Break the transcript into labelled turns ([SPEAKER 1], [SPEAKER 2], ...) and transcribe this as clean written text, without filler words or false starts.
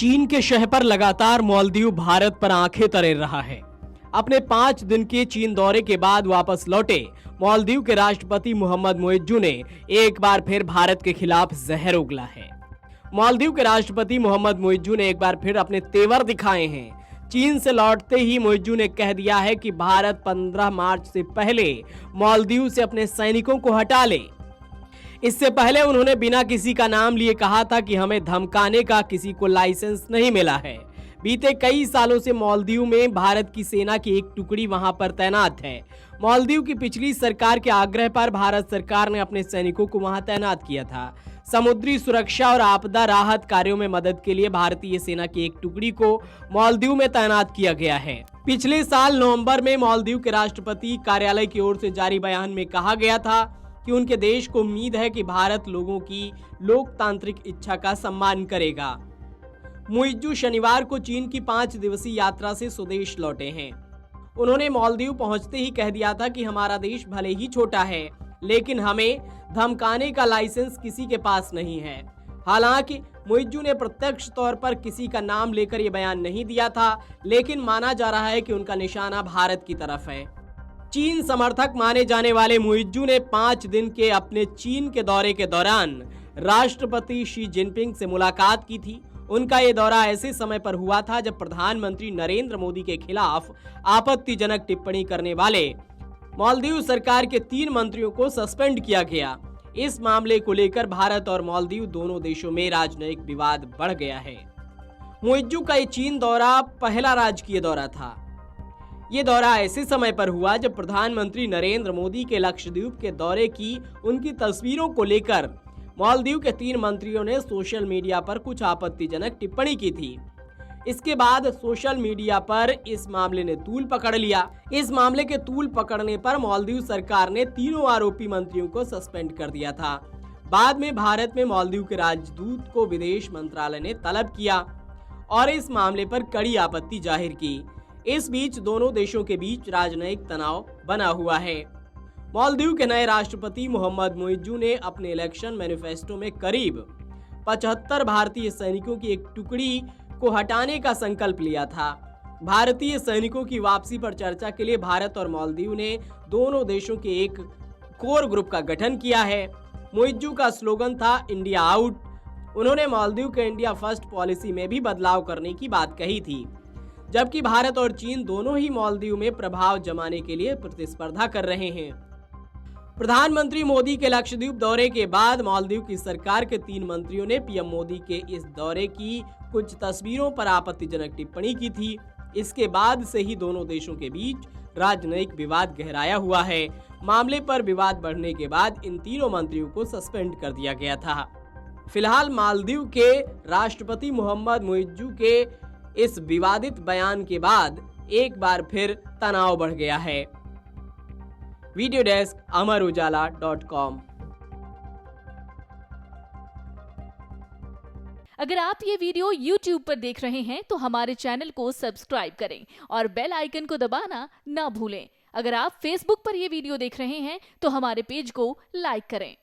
[SPEAKER 1] चीन के शह पर लगातार मालदीव भारत पर आंखें तरे रहा है। अपने 5 दिन के चीन दौरे के बाद वापस लौटे मालदीव के राष्ट्रपति मोहम्मद मुइज्जू ने एक बार फिर भारत के खिलाफ जहर उगला है। मालदीव के राष्ट्रपति मोहम्मद मुइज्जू ने एक बार फिर अपने तेवर दिखाए हैं। चीन से लौटते ही मुइज्जू ने कह दिया है कि भारत 15 मार्च से पहले मालदीव से अपने सैनिकों को हटा ले। इससे पहले उन्होंने बिना किसी का नाम लिए कहा था कि हमें धमकाने का किसी को लाइसेंस नहीं मिला है। बीते कई सालों से मालदीव में भारत की सेना की एक टुकड़ी वहां पर तैनात है। मालदीव की पिछली सरकार के आग्रह पर भारत सरकार ने अपने सैनिकों को वहां तैनात किया था। समुद्री सुरक्षा और आपदा राहत कार्यों में मदद के लिए भारतीय सेना की एक टुकड़ी को मालदीव में तैनात किया गया है। पिछले साल नवंबर में मालदीव के राष्ट्रपति कार्यालय की ओर से जारी बयान में कहा गया था कि उनके देश को उम्मीद है कि भारत लोगों की लोकतांत्रिक इच्छा का सम्मान करेगा। मुइज्जू शनिवार को चीन की 5 दिवसीय यात्रा से स्वदेश लौटे हैं। उन्होंने मालदीव पहुंचते ही कह दिया था कि हमारा देश भले ही छोटा है, लेकिन हमें धमकाने का लाइसेंस किसी के पास नहीं है। हालांकि मुइज्जू ने प्रत्यक्ष तौर पर किसी का नाम लेकर यह बयान नहीं दिया था, लेकिन माना जा रहा है कि उनका निशाना भारत की तरफ है। चीन समर्थक माने जाने वाले मुइज्जू ने 5 दिन के अपने चीन के दौरे के दौरान राष्ट्रपति शी जिनपिंग से मुलाकात की थी। उनका ये दौरा ऐसे समय पर हुआ था जब प्रधानमंत्री नरेंद्र मोदी के खिलाफ आपत्तिजनक टिप्पणी करने वाले मालदीव सरकार के 3 मंत्रियों को सस्पेंड किया गया। इस मामले को लेकर भारत और मालदीव दोनों देशों में राजनयिक विवाद बढ़ गया है। मुइज्जू का ये चीन दौरा पहला राजकीय दौरा था। ये दौरा ऐसे समय पर हुआ जब प्रधानमंत्री नरेंद्र मोदी के लक्षद्वीप के दौरे की उनकी तस्वीरों को लेकर मालदीव के 3 मंत्रियों ने सोशल मीडिया पर कुछ आपत्तिजनक टिप्पणी की थी। इसके बाद सोशल मीडिया पर इस मामले ने तूल पकड़ लिया। इस मामले के तूल पकड़ने पर मालदीव सरकार ने तीनों आरोपी मंत्रियों को सस्पेंड कर दिया था। बाद में भारत में मालदीव के राजदूत को विदेश मंत्रालय ने तलब किया और इस मामले पर कड़ी आपत्ति जाहिर की। इस बीच दोनों देशों के बीच राजनयिक तनाव बना हुआ है। मालदीव के नए राष्ट्रपति मोहम्मद मुइज्जू ने अपने इलेक्शन मैनिफेस्टो में करीब 75 भारतीय सैनिकों की एक टुकड़ी को हटाने का संकल्प लिया था। भारतीय सैनिकों की वापसी पर चर्चा के लिए भारत और मालदीव ने दोनों देशों के एक कोर ग्रुप का गठन किया है। मुइज्जू का स्लोगन था इंडिया आउट। उन्होंने मालदीव के इंडिया फर्स्ट पॉलिसी में भी बदलाव करने की बात कही थी, जबकि भारत और चीन दोनों ही मालदीव में प्रभाव जमाने के लिए प्रतिस्पर्धा कर रहे हैं। प्रधानमंत्री मोदी के लक्षद्वीप दौरे के बाद मालदीव की सरकार के 3 मंत्रियों ने पीएम मोदी के इस दौरे की कुछ तस्वीरों पर आपत्तिजनक टिप्पणी की थी। इसके बाद से ही दोनों देशों के बीच राजनयिक विवाद गहराया हुआ है। मामले पर विवाद बढ़ने के बाद इन तीनों मंत्रियों को सस्पेंड कर दिया गया था। फिलहाल मालदीव के राष्ट्रपति मोहम्मद मुइज्जू के इस विवादित बयान के बाद एक बार फिर तनाव बढ़ गया है। वीडियो डेस्क अमरउजाला.com।
[SPEAKER 2] अगर आप ये वीडियो YouTube पर देख रहे हैं तो हमारे चैनल को सब्सक्राइब करें और बेल आइकन को दबाना ना भूलें। अगर आप Facebook पर ये वीडियो देख रहे हैं तो हमारे पेज को लाइक करें।